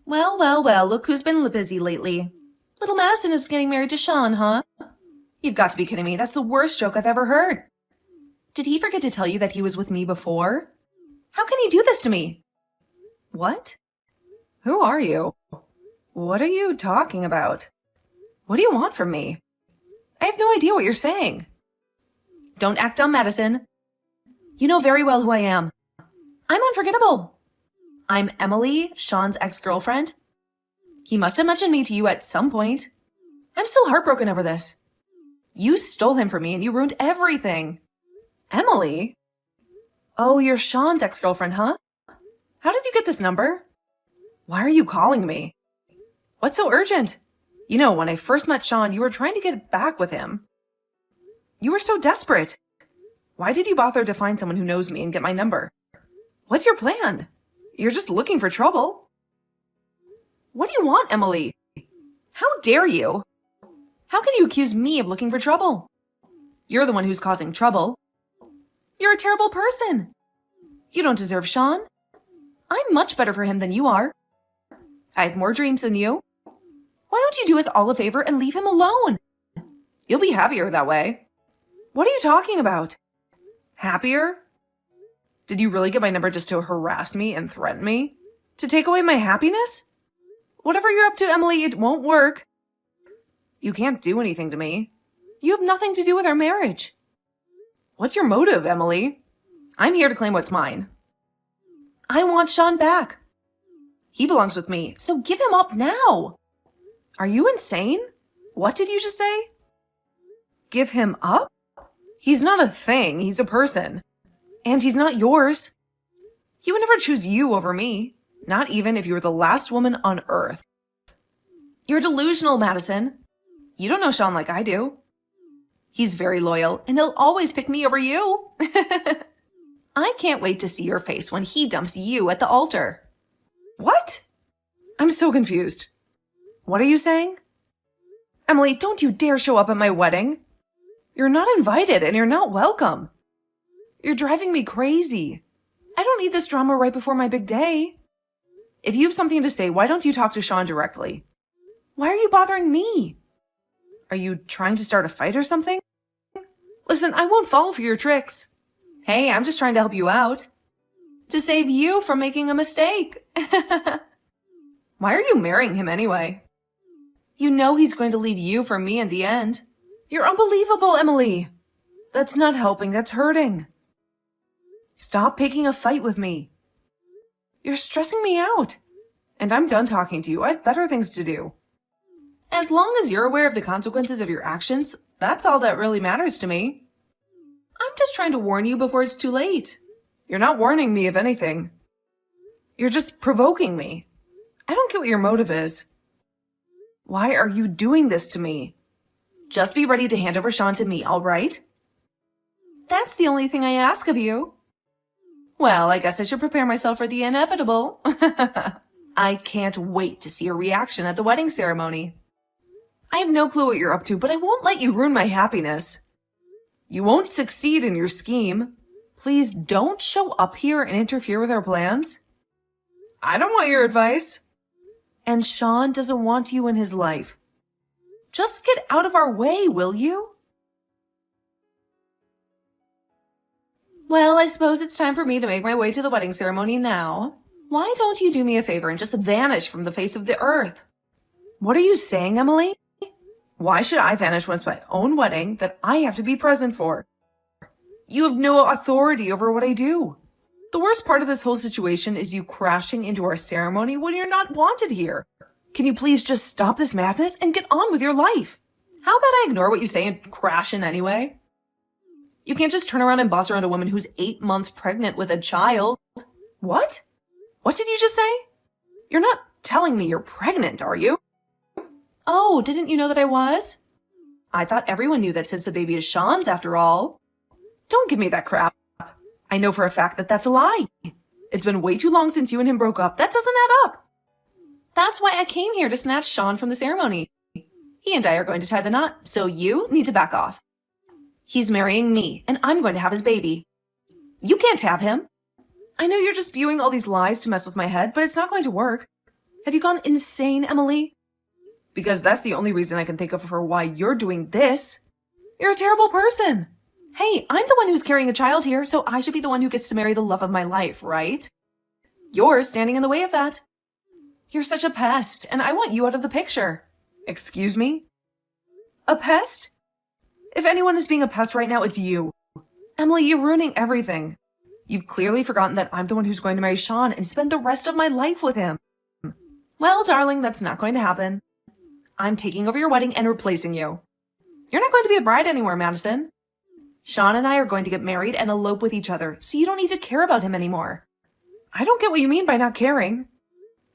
Well, well, well, look who's been busy lately. Little Madison is getting married to Sean, huh? You've got to be kidding me. That's the worst joke I've ever heard. Did he forget to tell you that he was with me before? How can he do this to me? What? Who are you? What are you talking about? What do you want from me? I have no idea what you're saying. Don't act dumb, Madison. You know very well who I am. I'm unforgettable. I'm Emily, Sean's ex-girlfriend. He must have mentioned me to you at some point. I'm still heartbroken over this. You stole him from me and you ruined everything. Emily? Oh, you're Sean's ex-girlfriend, huh? How did you get this number? Why are you calling me? What's so urgent? You know, when I first met Sean, you were trying to get back with him. You were so desperate. Why did you bother to find someone who knows me and get my number? What's your plan? You're just looking for trouble. What do you want, Emily? How dare you? How can you accuse me of looking for trouble? You're the one who's causing trouble. You're a terrible person. You don't deserve Sean. I'm much better for him than you are. I have more dreams than you. Why don't you do us all a favor and leave him alone? You'll be happier that way. What are you talking about? Happier? Did you really get my number just to harass me and threaten me? To take away my happiness? Whatever you're up to, Emily, it won't work. You can't do anything to me. You have nothing to do with our marriage. What's your motive, Emily? I'm here to claim what's mine. I want Sean back. He belongs with me, so give him up now. Are you insane? What did you just say? Give him up? He's not a thing, he's a person. And he's not yours. He would never choose you over me, not even if you were the last woman on earth. You're delusional, Madison. You don't know Sean like I do. He's very loyal, and he'll always pick me over you. I can't wait to see your face when he dumps you at the altar. What? I'm so confused. What are you saying? Emily, don't you dare show up at my wedding. You're not invited and you're not welcome. You're driving me crazy. I don't need this drama right before my big day. If you have something to say, why don't you talk to Sean directly? Why are you bothering me? Are you trying to start a fight or something? Listen, I won't fall for your tricks. Hey, I'm just trying to help you out. To save you from making a mistake. Why are you marrying him anyway? You know he's going to leave you for me in the end. You're unbelievable, Emily. That's not helping, that's hurting. Stop picking a fight with me. You're stressing me out. And I'm done talking to you. I have better things to do. As long as you're aware of the consequences of your actions, that's all that really matters to me. I'm just trying to warn you before it's too late. You're not warning me of anything. You're just provoking me. I don't get what your motive is. Why are you doing this to me? Just be ready to hand over Sean to me, all right? That's the only thing I ask of you. Well, I guess I should prepare myself for the inevitable. I can't wait to see your reaction at the wedding ceremony. I have no clue what you're up to, but I won't let you ruin my happiness. You won't succeed in your scheme. Please don't show up here and interfere with our plans. I don't want your advice. And Sean doesn't want you in his life. Just get out of our way, will you? Well, I suppose it's time for me to make my way to the wedding ceremony now. Why don't you do me a favor and just vanish from the face of the earth? What are you saying, Emily? Why should I vanish when it's my own wedding that I have to be present for? You have no authority over what I do. The worst part of this whole situation is you crashing into our ceremony when you're not wanted here. Can you please just stop this madness and get on with your life? How about I ignore what you say and crash in anyway? You can't just turn around and boss around a woman who's 8 months pregnant with a child. What? What did you just say? You're not telling me you're pregnant, are you? Oh, didn't you know that I was? I thought everyone knew that since the baby is Sean's after all. Don't give me that crap. I know for a fact that that's a lie. It's been way too long since you and him broke up. That doesn't add up. That's why I came here to snatch Sean from the ceremony. He and I are going to tie the knot, so you need to back off. He's marrying me, and I'm going to have his baby. You can't have him. I know you're just spewing all these lies to mess with my head, but it's not going to work. Have you gone insane, Emily? Because that's the only reason I can think of for why you're doing this. You're a terrible person. Hey, I'm the one who's carrying a child here, so I should be the one who gets to marry the love of my life, right? You're standing in the way of that. You're such a pest, and I want you out of the picture. Excuse me? A pest? If anyone is being a pest right now, it's you. Emily, you're ruining everything. You've clearly forgotten that I'm the one who's going to marry Sean and spend the rest of my life with him. Well, darling, that's not going to happen. I'm taking over your wedding and replacing you. You're not going to be the bride anymore, Madison. Sean and I are going to get married and elope with each other, so you don't need to care about him anymore. I don't get what you mean by not caring.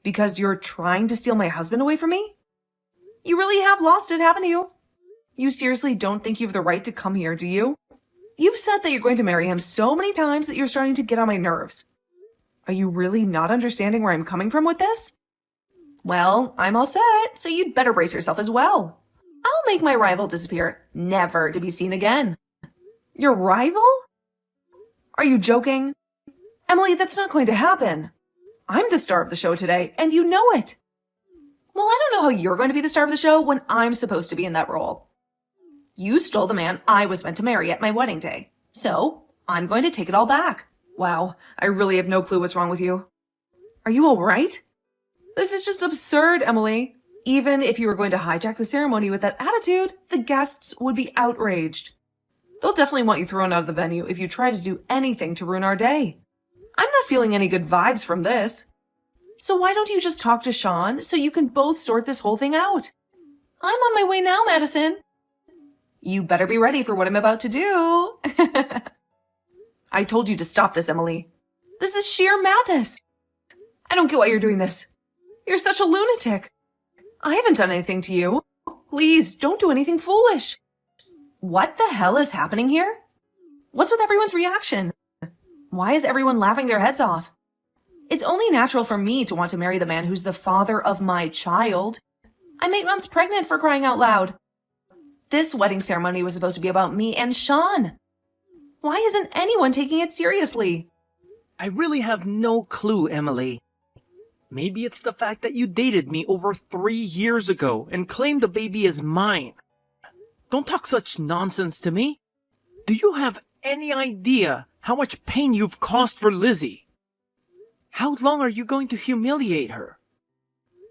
Because you're trying to steal my husband away from me? You really have lost it, haven't you? You seriously don't think you have the right to come here, do you? You've said that you're going to marry him so many times that you're starting to get on my nerves. Are you really not understanding where I'm coming from with this? Well, I'm all set, so you'd better brace yourself as well. I'll make my rival disappear, never to be seen again. Your rival? Are you joking? Emily, that's not going to happen. I'm the star of the show today, and you know it. Well, I don't know how you're going to be the star of the show when I'm supposed to be in that role. You stole the man I was meant to marry at my wedding day, so I'm going to take it all back. Wow, I really have no clue what's wrong with you. Are you all right? This is just absurd, Emily. Even if you were going to hijack the ceremony with that attitude, the guests would be outraged. They'll definitely want you thrown out of the venue if you try to do anything to ruin our day. I'm not feeling any good vibes from this. So why don't you just talk to Sean so you can both sort this whole thing out? I'm on my way now, Madison. You better be ready for what I'm about to do. I told you to stop this, Emily. This is sheer madness. I don't get why you're doing this. You're such a lunatic. I haven't done anything to you. Please, don't do anything foolish. What the hell is happening here? What's with everyone's reaction? Why is everyone laughing their heads off? It's only natural for me to want to marry the man who's the father of my child. I'm 8 months pregnant, for crying out loud. This wedding ceremony was supposed to be about me and Sean. Why isn't anyone taking it seriously? I really have no clue, Emily. Maybe it's the fact that you dated me over 3 years ago and claimed the baby as mine. Don't talk such nonsense to me. Do you have any idea how much pain you've caused for Lizzie? How long are you going to humiliate her?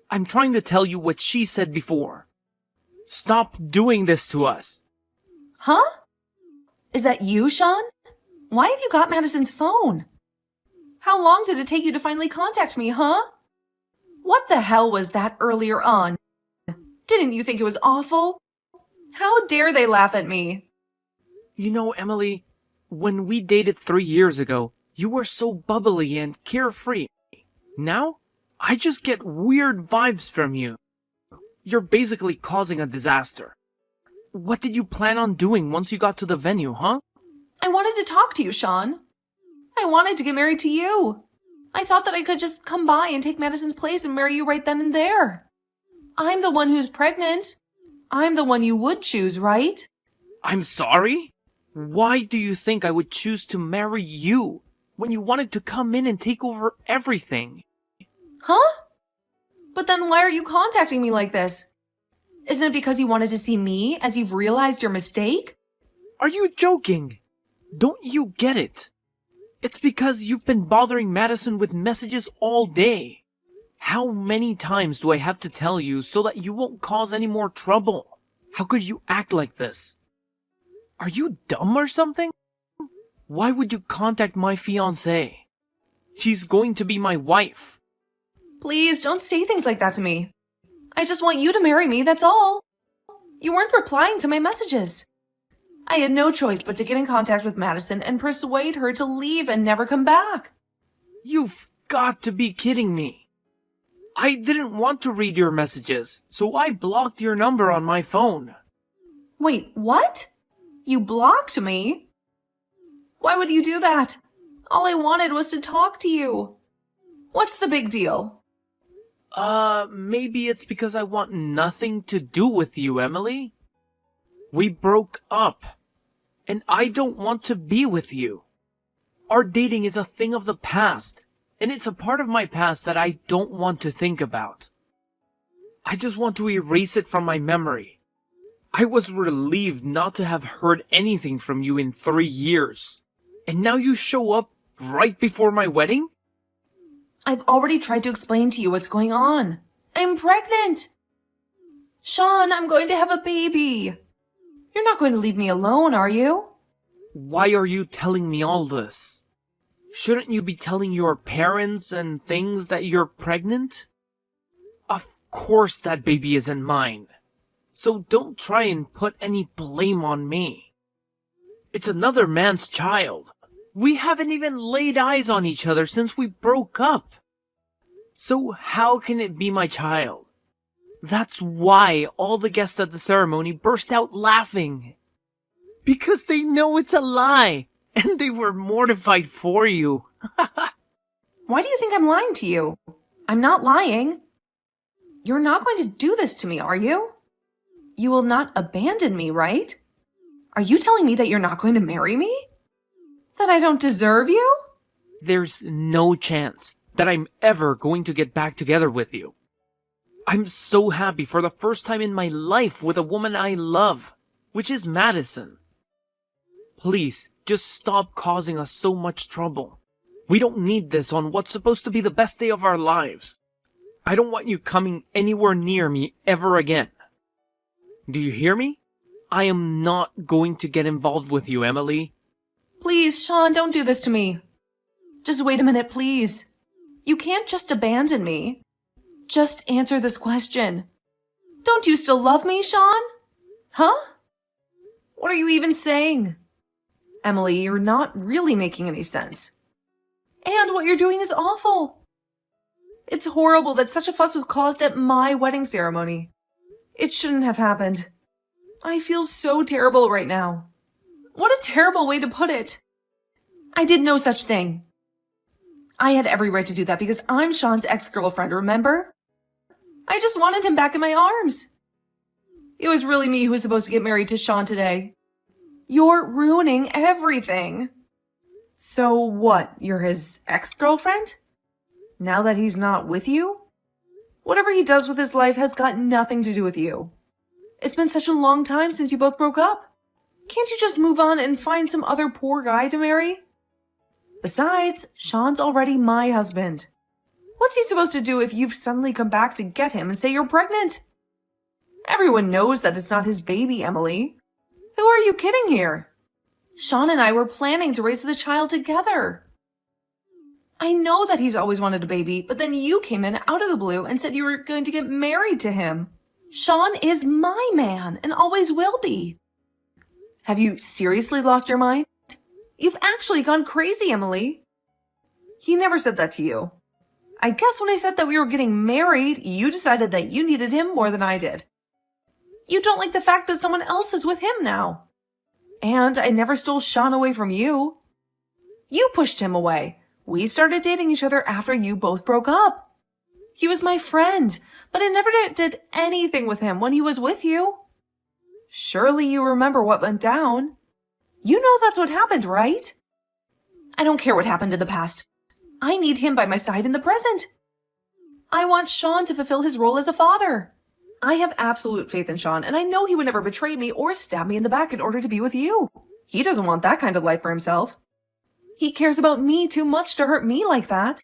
I'm trying to tell you what she said before. Stop doing this to us. Huh? Is that you, Sean? Why have you got Madison's phone? How long did it take you to finally contact me, huh? What the hell was that earlier on? Didn't you think it was awful? How dare they laugh at me? You know, Emily, when we dated 3 years ago, you were so bubbly and carefree. Now, I just get weird vibes from you. You're basically causing a disaster. What did you plan on doing once you got to the venue, huh? I wanted to talk to you, Sean. I wanted to get married to you. I thought that I could just come by and take Madison's place and marry you right then and there. I'm the one who's pregnant. I'm the one you would choose, right? I'm sorry? Why do you think I would choose to marry you when you wanted to come in and take over everything? Huh? But then why are you contacting me like this? Isn't it because you wanted to see me as you've realized your mistake? Are you joking? Don't you get it? It's because you've been bothering Madison with messages all day. How many times do I have to tell you so that you won't cause any more trouble? How could you act like this? Are you dumb or something? Why would you contact my fiancée? She's going to be my wife. Please don't say things like that to me. I just want you to marry me, that's all. You weren't replying to my messages. I had no choice but to get in contact with Madison and persuade her to leave and never come back. You've got to be kidding me. I didn't want to read your messages, so I blocked your number on my phone. Wait, what? You blocked me? Why would you do that? All I wanted was to talk to you. What's the big deal? Maybe it's because I want nothing to do with you, Emily. We broke up, and I don't want to be with you. Our dating is a thing of the past, and it's a part of my past that I don't want to think about. I just want to erase it from my memory. I was relieved not to have heard anything from you in 3 years. And now you show up right before my wedding? I've already tried to explain to you what's going on. I'm pregnant. Sean, I'm going to have a baby. You're not going to leave me alone, are you? Why are you telling me all this? Shouldn't you be telling your parents and things that you're pregnant? Of course that baby isn't mine. So don't try and put any blame on me. It's another man's child. We haven't even laid eyes on each other since we broke up. So how can it be my child? That's why all the guests at the ceremony burst out laughing. Because they know it's a lie, and they were mortified for you. Why do you think I'm lying to you? I'm not lying. You're not going to do this to me, are you? You will not abandon me, right? Are you telling me that you're not going to marry me? That I don't deserve you? There's no chance that I'm ever going to get back together with you. I'm so happy for the first time in my life with a woman I love, which is Madison. Please, just stop causing us so much trouble. We don't need this on what's supposed to be the best day of our lives. I don't want you coming anywhere near me ever again. Do you hear me? I am not going to get involved with you, Emily. Please, Sean, don't do this to me. Just wait a minute, please. You can't just abandon me. Just answer this question. Don't you still love me, Sean? Huh? What are you even saying? Emily, you're not really making any sense. And what you're doing is awful. It's horrible that such a fuss was caused at my wedding ceremony. It shouldn't have happened. I feel so terrible right now. What a terrible way to put it. I did no such thing. I had every right to do that because I'm Sean's ex-girlfriend, remember? I just wanted him back in my arms. It was really me who was supposed to get married to Sean today. You're ruining everything. So what, you're his ex-girlfriend? Now that he's not with you? Whatever he does with his life has got nothing to do with you. It's been such a long time since you both broke up. Can't you just move on and find some other poor guy to marry? Besides, Sean's already my husband. What's he supposed to do if you've suddenly come back to get him and say you're pregnant? Everyone knows that it's not his baby, Emily. Who are you kidding here? Sean and I were planning to raise the child together. I know that he's always wanted a baby, but then you came in out of the blue and said you were going to get married to him. Sean is my man and always will be. Have you seriously lost your mind? You've actually gone crazy, Emily. He never said that to you. I guess when I said that we were getting married, you decided that you needed him more than I did. You don't like the fact that someone else is with him now. And I never stole Sean away from you. You pushed him away. We started dating each other after you both broke up. He was my friend, but I never did anything with him when he was with you. Surely you remember what went down. You know that's what happened, right? I don't care what happened in the past. I need him by my side in the present. I want Sean to fulfill his role as a father. I have absolute faith in Sean, and I know he would never betray me or stab me in the back in order to be with you. He doesn't want that kind of life for himself. He cares about me too much to hurt me like that.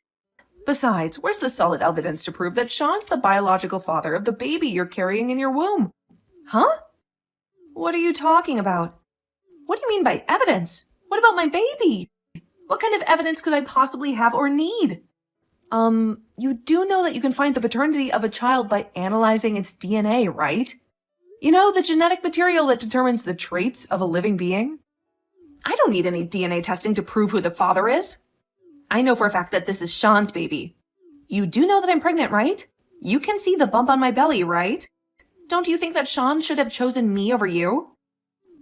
Besides, where's the solid evidence to prove that Sean's the biological father of the baby you're carrying in your womb? Huh? What are you talking about? What do you mean by evidence? What about my baby? What kind of evidence could I possibly have or need? You do know that you can find the paternity of a child by analyzing its DNA, right? You know, the genetic material that determines the traits of a living being? I don't need any DNA testing to prove who the father is. I know for a fact that this is Sean's baby. You do know that I'm pregnant, right? You can see the bump on my belly, right? Don't you think that Sean should have chosen me over you?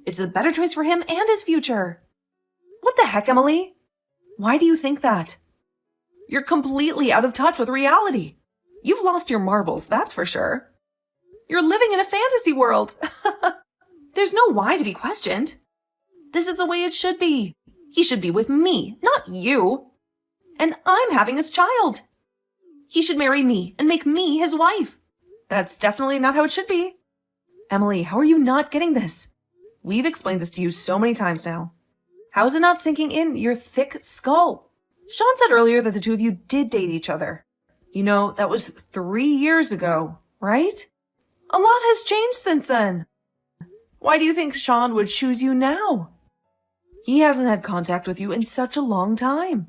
It's a better choice for him and his future. What the heck, Emily? Why do you think that? You're completely out of touch with reality. You've lost your marbles, that's for sure. You're living in a fantasy world. There's no why to be questioned. This is the way it should be. He should be with me, not you. And I'm having his child. He should marry me and make me his wife. That's definitely not how it should be. Emily, how are you not getting this? We've explained this to you so many times now. How is it not sinking in your thick skull? Sean said earlier that the two of you did date each other. You know, that was 3 years ago, right? A lot has changed since then. Why do you think Sean would choose you now? He hasn't had contact with you in such a long time.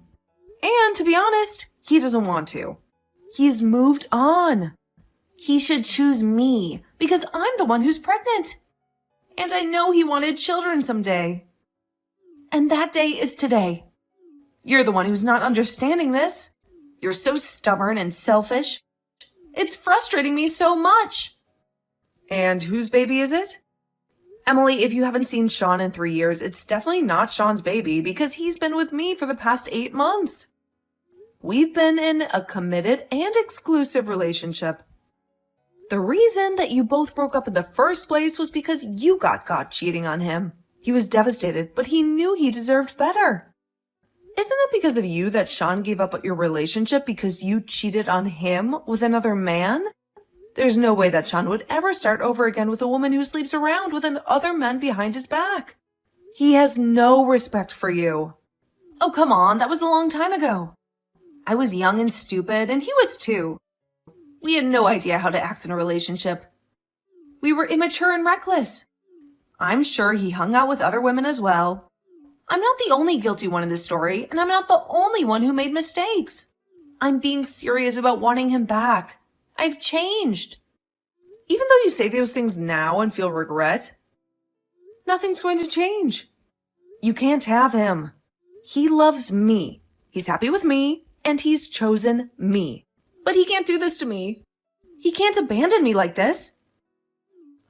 And to be honest, he doesn't want to. He's moved on. He should choose me because I'm the one who's pregnant. And I know he wanted children someday. And that day is today. You're the one who's not understanding this. You're so stubborn and selfish. It's frustrating me so much. And whose baby is it? Emily, if you haven't seen Sean in 3 years, it's definitely not Sean's baby because he's been with me for the past 8 months. We've been in a committed and exclusive relationship. The reason that you both broke up in the first place was because you got caught cheating on him. He was devastated, but he knew he deserved better. Isn't it because of you that Sean gave up your relationship because you cheated on him with another man? There's no way that Sean would ever start over again with a woman who sleeps around with other men behind his back. He has no respect for you. Oh, come on, that was a long time ago. I was young and stupid, and he was too. We had no idea how to act in a relationship. We were immature and reckless. I'm sure he hung out with other women as well. I'm not the only guilty one in this story, and I'm not the only one who made mistakes. I'm being serious about wanting him back. I've changed. Even though you say those things now and feel regret, nothing's going to change. You can't have him. He loves me. He's happy with me, and he's chosen me. But he can't do this to me. He can't abandon me like this.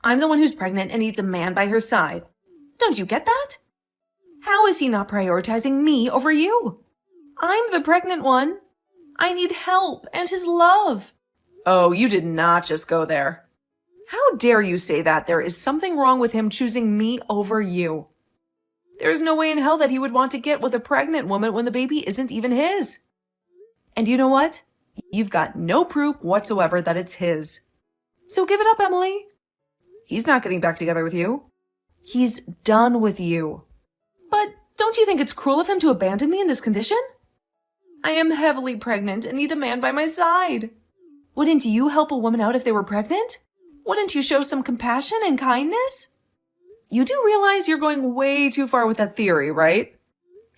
I'm the one who's pregnant and needs a man by her side. Don't you get that? How is he not prioritizing me over you? I'm the pregnant one. I need help and his love. Oh, you did not just go there. How dare you say that there is something wrong with him choosing me over you? There's no way in hell that he would want to get with a pregnant woman when the baby isn't even his. And you know what? You've got no proof whatsoever that it's his. So give it up, Emily. He's not getting back together with you. He's done with you. But don't you think it's cruel of him to abandon me in this condition? I am heavily pregnant and need a man by my side. Wouldn't you help a woman out if they were pregnant? Wouldn't you show some compassion and kindness? You do realize you're going way too far with that theory, right?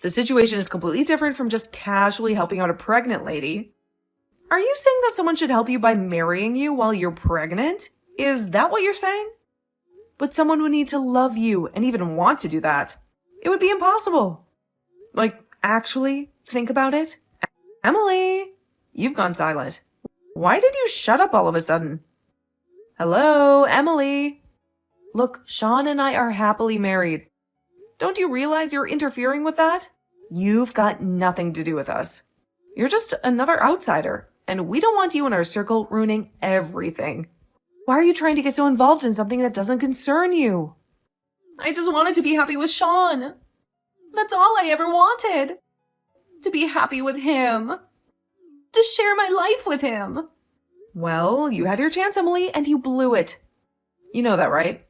The situation is completely different from just casually helping out a pregnant lady. Are you saying that someone should help you by marrying you while you're pregnant? Is that what you're saying? But someone would need to love you and even want to do that. It would be impossible. Like, actually, think about it. Emily, you've gone silent. Why did you shut up all of a sudden? Hello, Emily. Look, Sean and I are happily married. Don't you realize you're interfering with that? You've got nothing to do with us. You're just another outsider, and we don't want you in our circle ruining everything. Why are you trying to get so involved in something that doesn't concern you? I just wanted to be happy with Sean. That's all I ever wanted. To be happy with him. To share my life with him. Well, you had your chance, Emily, and you blew it. You know that, right?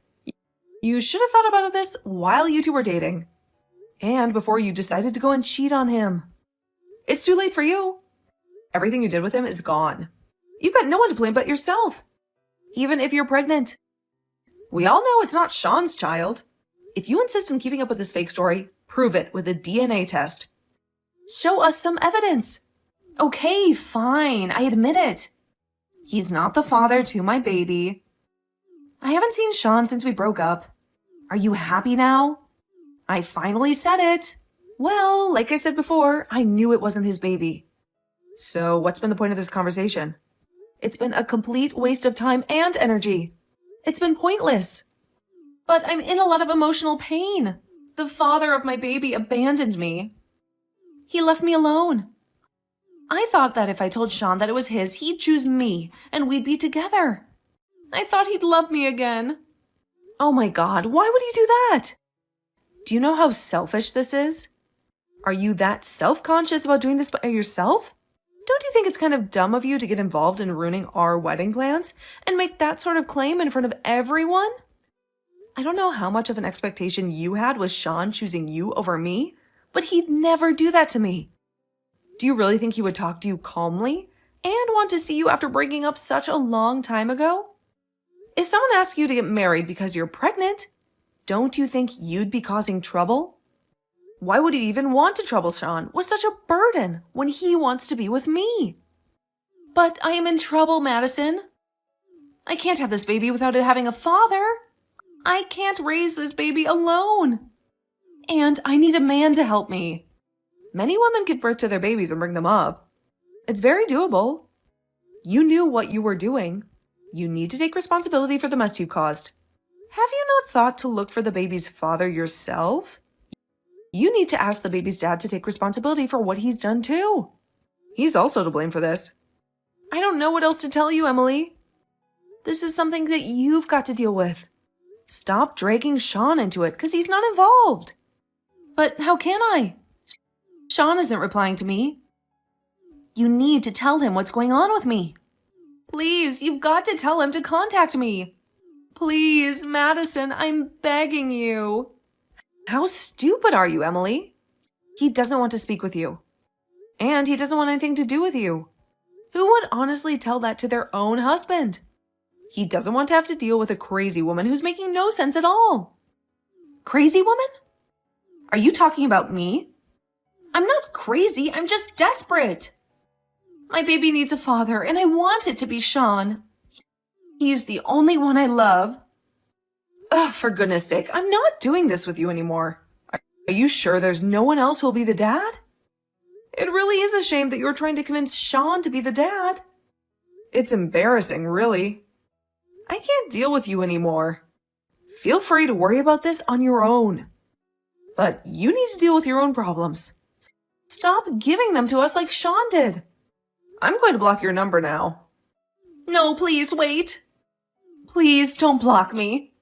You should have thought about this while you two were dating. And before you decided to go and cheat on him. It's too late for you. Everything you did with him is gone. You've got no one to blame but yourself. Even if you're pregnant. We all know it's not Sean's child. If you insist on keeping up with this fake story, prove it with a DNA test. Show us some evidence. Okay, fine, I admit it. He's not the father to my baby. I haven't seen Sean since we broke up. Are you happy now? I finally said it. Well, like I said before, I knew it wasn't his baby. So what's been the point of this conversation? It's been a complete waste of time and energy. It's been pointless. But I'm in a lot of emotional pain. The father of my baby abandoned me. He left me alone. I thought that if I told Sean that it was his, he'd choose me and we'd be together. I thought he'd love me again. Oh my God, why would you do that? Do you know how selfish this is? Are you that self-conscious about doing this by yourself? Don't you think it's kind of dumb of you to get involved in ruining our wedding plans and make that sort of claim in front of everyone? I don't know how much of an expectation you had with Sean choosing you over me, but he'd never do that to me. Do you really think he would talk to you calmly and want to see you after breaking up such a long time ago? If someone asks you to get married because you're pregnant, don't you think you'd be causing trouble? Why would you even want to trouble Sean with such a burden when he wants to be with me? But I am in trouble, Madison. I can't have this baby without it having a father. I can't raise this baby alone. And I need a man to help me. Many women give birth to their babies and bring them up. It's very doable. You knew what you were doing. You need to take responsibility for the mess you caused. Have you not thought to look for the baby's father yourself? You need to ask the baby's dad to take responsibility for what he's done too. He's also to blame for this. I don't know what else to tell you, Emily. This is something that you've got to deal with. Stop dragging Sean into it because he's not involved. But how can I? Sean isn't replying to me. You need to tell him what's going on with me. Please, you've got to tell him to contact me. Please, Madison, I'm begging you. How stupid are you, Emily? He doesn't want to speak with you. And he doesn't want anything to do with you. Who would honestly tell that to their own husband? He doesn't want to have to deal with a crazy woman who's making no sense at all. Crazy woman? Are you talking about me? I'm not crazy, I'm just desperate. My baby needs a father, and I want it to be Sean. He's the only one I love. Ugh, for goodness sake, I'm not doing this with you anymore. Are you sure there's no one else who'll be the dad? It really is a shame that you're trying to convince Sean to be the dad. It's embarrassing, really. I can't deal with you anymore. Feel free to worry about this on your own. But you need to deal with your own problems. Stop giving them to us like Sean did. I'm going to block your number now. No, please wait. Please don't block me.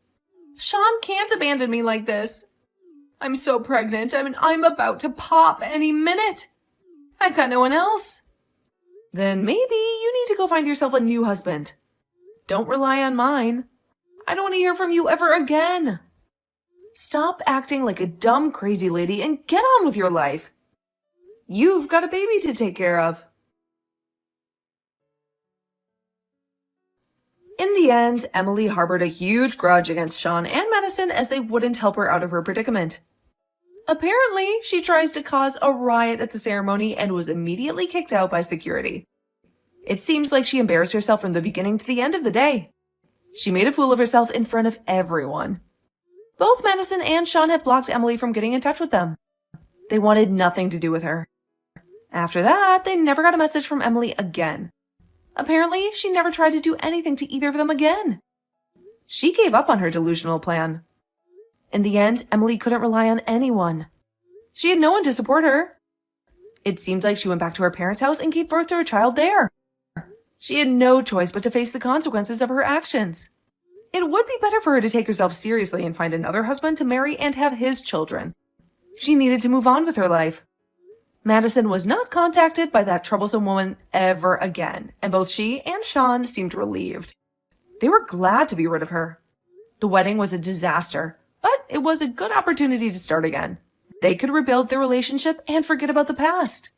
Sean can't abandon me like this. I'm so pregnant. I'm about to pop any minute. I've got no one else. Then maybe you need to go find yourself a new husband. Don't rely on mine. I don't want to hear from you ever again. Stop acting like a dumb crazy lady and get on with your life. You've got a baby to take care of. In the end, Emily harbored a huge grudge against Sean and Madison as they wouldn't help her out of her predicament. Apparently, she tries to cause a riot at the ceremony and was immediately kicked out by security. It seems like she embarrassed herself from the beginning to the end of the day. She made a fool of herself in front of everyone. Both Madison and Sean have blocked Emily from getting in touch with them. They wanted nothing to do with her. After that, they never got a message from Emily again. Apparently, she never tried to do anything to either of them again. She gave up on her delusional plan. In the end, Emily couldn't rely on anyone. She had no one to support her. It seemed like she went back to her parents' house and gave birth to her child there. She had no choice but to face the consequences of her actions. It would be better for her to take herself seriously and find another husband to marry and have his children. She needed to move on with her life. Madison was not contacted by that troublesome woman ever again, and both she and Sean seemed relieved. They were glad to be rid of her. The wedding was a disaster, but it was a good opportunity to start again. They could rebuild their relationship and forget about the past.